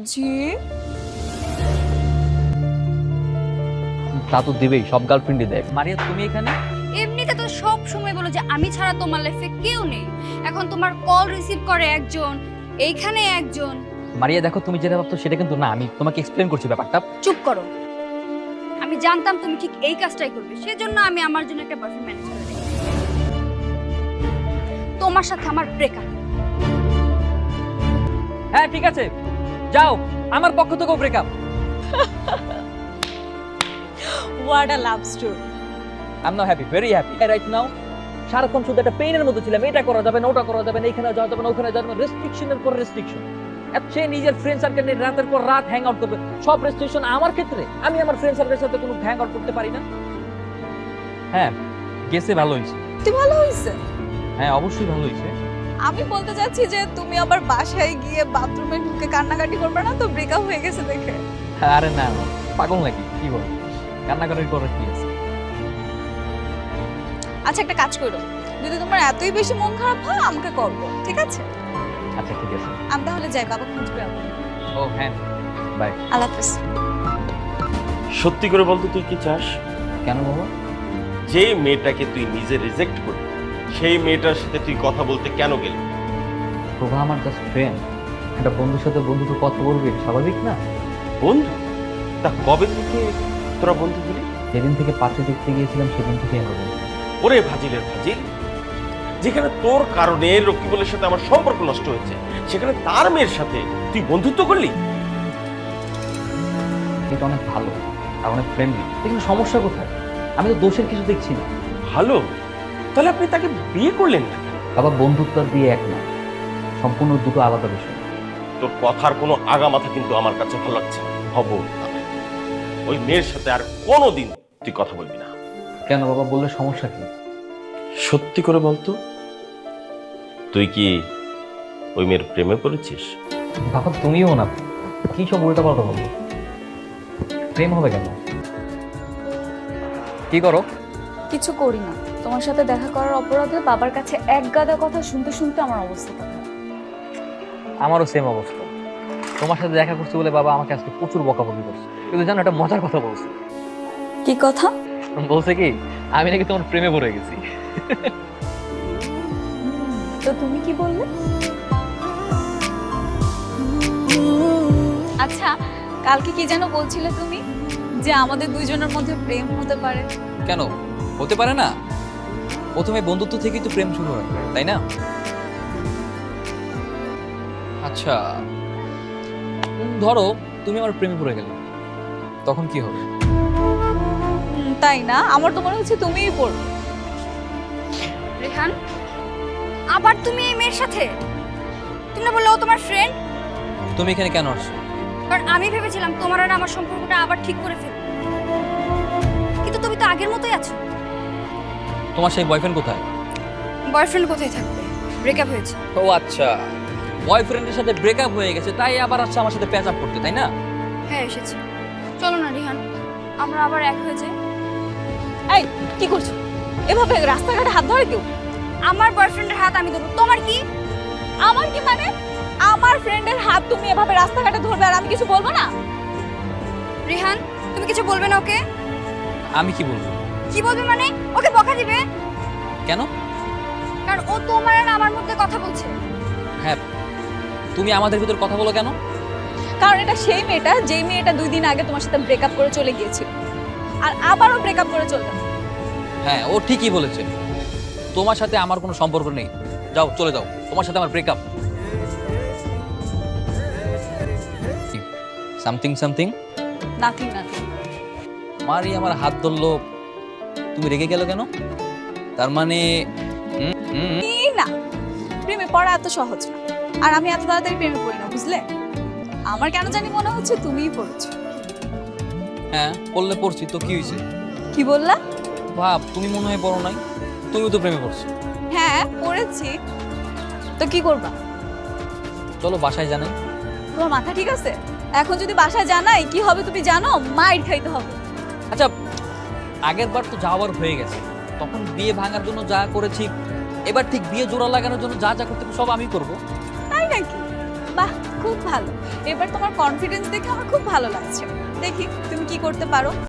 জি। তা তো দিবেই, সব গার্লফ্রেন্ডই দেয়। মারিয়া তুমি এখানে? এমনিতে তো সব সময় বলো যে আমি ছাড়া তোমার লাইফে কেউ নেই। এখন তোমার কল রিসিভ করে একজন, এইখানে একজন। মারিয়া দেখো, তুমি যেটা ভাবছো সেটা কিন্তু না, আমি তোমাকে এক্সপ্লেন করছি ব্যাপারটা। চুপ করো। আমি জানতাম তুমি ঠিক এই কাজটাই করবে, সেজন্য আমি আমার জন্য একটা বয়ফ্রেন্ড ম্যানেজ করে রেখেছি। তোমার সাথে আমার ব্রেকআপ। হ্যাঁ ঠিক আছে, যাও, আমার পক্ষ থেকেও breakup. What a love story. I am now happy, very happy right now. সারাক্ষণ শুধু একটা পেইনের মধ্যে ছিলাম, এটা করা যাবে না, ওটা করা যাবে না, এখানে যাওয়া যাবে না, ওখানে যাওয়া যাবে না, রেস্ট্রিকশনের পর রেস্ট্রিকশন। সে নিজের ফ্রেন্ড সার্কেল নিয়ে রাতের পর রাত হ্যাং আউট করবে, সব রেস্ট্রিকশন আমার ক্ষেত্রে। আমি আমার ফ্রেন্ড সার্কেলের সাথে কোনো হ্যাং আউট করতে পারি না। হ্যাঁ, গেছে ভালো হয়েছে। কি ভালো হয়েছে? হ্যাঁ অবশ্যই ভালো হয়েছে। আমি বলতে চাচ্ছি যে তুমি আবার বাসায় গিয়ে বাথরুমে ঢুকে কান্নাকাটি করবে না তো, ব্রেকআপ হয়ে গেছে দেখে? আরে না, পাগল নাকি, কি বল, কান্নাকাটির করার কি আছে? আচ্ছা একটা কাজ করো, যদি তোমার এতই বেশি মন খারাপ হয় আমাকে কল করো, ঠিক আছে? আচ্ছা ঠিক আছে। আমি তাহলে যাই, বাবা খুঁজবে আমাকে। ও হ্যাঁ, বাই। আল্লাহ হাফেজ। সত্যি করে বলতো তুই কি চাস? কেন বাবা? যে মেয়েটাকে তুই নিজে রিজেক্ট করবি সেই মেয়েটার সাথে তুই কথা বলতে কেন গেলি? প্রভা আমার জাস্ট ফ্রেন্ড, একটা বন্ধুর সাথে বন্ধু তো কথা বলবি, স্বাভাবিক না? বন্ধু? তা কবে থেকে তোরা বন্ধু হলি? যেদিন থেকে পাশে দেখতে গিয়েছিলাম সেদিন থেকে হবে। ওরে ফাজিলের ফাজিল, যেখানে তোর কারণে রকিবুলের সাথে আমার সম্পর্ক নষ্ট হয়েছে, সেখানে তার মেয়ের সাথে তুই বন্ধুত্ব করলি? এটা অনেক ভালো আর অনেক ফ্রেন্ডলি, এখানে সমস্যা কোথায়? আমি তো দোষের কিছু দেখছি না। ভালো, তাহলে আপনি তাকে বিয়ে করলেন না? বাবা বন্ধুত্ব আর বিয়ে এক না, সম্পূর্ণ দুটো আলাদা বিষয়। তোর কথার কোনো আগামাথা কিন্তু আমার কাছে ভালো লাগছে না। খবরদার, ওই মেয়ের সাথে আর কোনোদিন তুই কথা বলবি না। কেন বাবা, বললে সমস্যা কি? সত্যি করে বলতো, তুই কি ওই মেয়ের প্রেমে পড়েছিস? বাবা তুমিও না, কি সব উল্টা পাল্টা বলবো? প্রেম হবে কেন? কি করো? কিছু করি না, তোমার সাথে দেখা করার অপরাধে বাবার কাছে এক গাদা কথা শুনতে শুনতে আমার অবস্থাটা খারাপ। আমারও সেম অবস্থা। তোমার সাথে দেখা করছি বলে বাবা আমাকে আজকে প্রচুর বকাবকি করছে, কিন্তু জানো একটা মজার কথা বলছে। কি কথা? বলছে কি, আমি নাকি তোমার প্রেমে পড়ে গেছি। তো তুমি কি বললে? আচ্ছা কালকে কি যেন বলছিলে তুমি, যে আমাদের দুইজনের মধ্যে প্রেম হতে পারে? কেন হতে পারে না? প্রথমে বন্ধুত্ব থেকেই তো প্রেম শুরু হয়, তাই না? আচ্ছা ধরো তুমি আমার প্রেমে পড়ে গেলে, তখন কি হবে? তাই না, আমার তো মনে হচ্ছে তুমিই পড়বে। রেহান, আবার তুমি এই মেয়ের সাথে? তুমি না বললে ও তোমার ফ্রেন্ড? তুমি এখানে কেন আসছো? কারণ আমি ভেবেছিলাম তোমার আর আমার সম্পর্কটা আবার ঠিক করে ফেলবো, কিন্তু তুমি তো আগের মতোই আছো। তোমার সেই বয়ফ্রেন্ড কোথায়? বয়ফ্রেন্ড কোথায় থাকবে? ব্রেকআপ হয়েছে। ও আচ্ছা, বয়ফ্রেন্ডের সাথে ব্রেকআপ হয়ে গেছে তাই আবার আসছে আমার সাথে প্যাচ আপ করতে, তাই না? হ্যাঁ এসেছে। চলো না রিহান, আমরা আবার এক হয়ে যাই। এই কি করছো এভাবে রাস্তাঘাটে হাত ধরে কেউ? আমার বয়ফ্রেন্ডের হাত আমি ধরবো, তোমার কি? আমার কি মানে? আমার ফ্রেন্ডের হাত তুমি এভাবে রাস্তাঘাটে ধরবে আর আমি কিছু বলবো না? রিহান তুমি কিছু বলবে না ওকে? আমি কি বলবো? কি বলবে মানে? ওকে বকা দিবে? কেন? কারণ ও তোমার আর আমার মধ্যে কথা বলছে। হ্যাঁ, তুমি আমাদের ভিতর কথা বলো কেন? কারণ এটা সেই মেয়েটা, যেই মেয়েটা 2 দিন আগে তোমার সাথে ব্রেকআপ করে চলে গিয়েছিল, আর আবারও ব্রেকআপ করে চলে যাবে। হ্যাঁ ও ঠিকই বলেছে, তোমার সাথে আমার কোনো সম্পর্ক নেই, যাও চলে যাও, তোমার সাথে আমার breakup. Something something nothing nothing. মারি আমার হাত ধরলো, তুমি রেগে গেল কেন? তার মানে না, প্রেমে পড়া এত সহজ না, আর আমি এত তাড়াতাড়ি প্রেমে পড়ি না, বুঝলে? আমার কেন জানি মনে হচ্ছে তুমিই পড়েছো। হ্যাঁ পড়লে পড়ছি তো কি হয়েছে? কি বললা? ভাব তুমি মনে হয় পড়ো নাই, তুমি তো প্রেমে পড়ছো। হ্যাঁ পড়েছি, তো কি করবা? চলো বাসায় জানাই। তোমার মাথা ঠিক আছে? এখন যদি বাসায় জানাই কি হবে তুমি জানো? মাইর খাইতে হবে। আচ্ছা আগের বার তো যাওয়ার হয়ে গেছে, তখন বিয়ে ভাঙার জন্য যা করেছি, এবার ঠিক বিয়ে জোড়া লাগানোর জন্য যা যা করতে হবে সব আমি করব। তাই নাকি? বাহ, খুব ভালো। এবার তোমার কনফিডেন্স দেখে আমার খুব ভালো লাগছে। দেখি তুমি কি করতে পারো।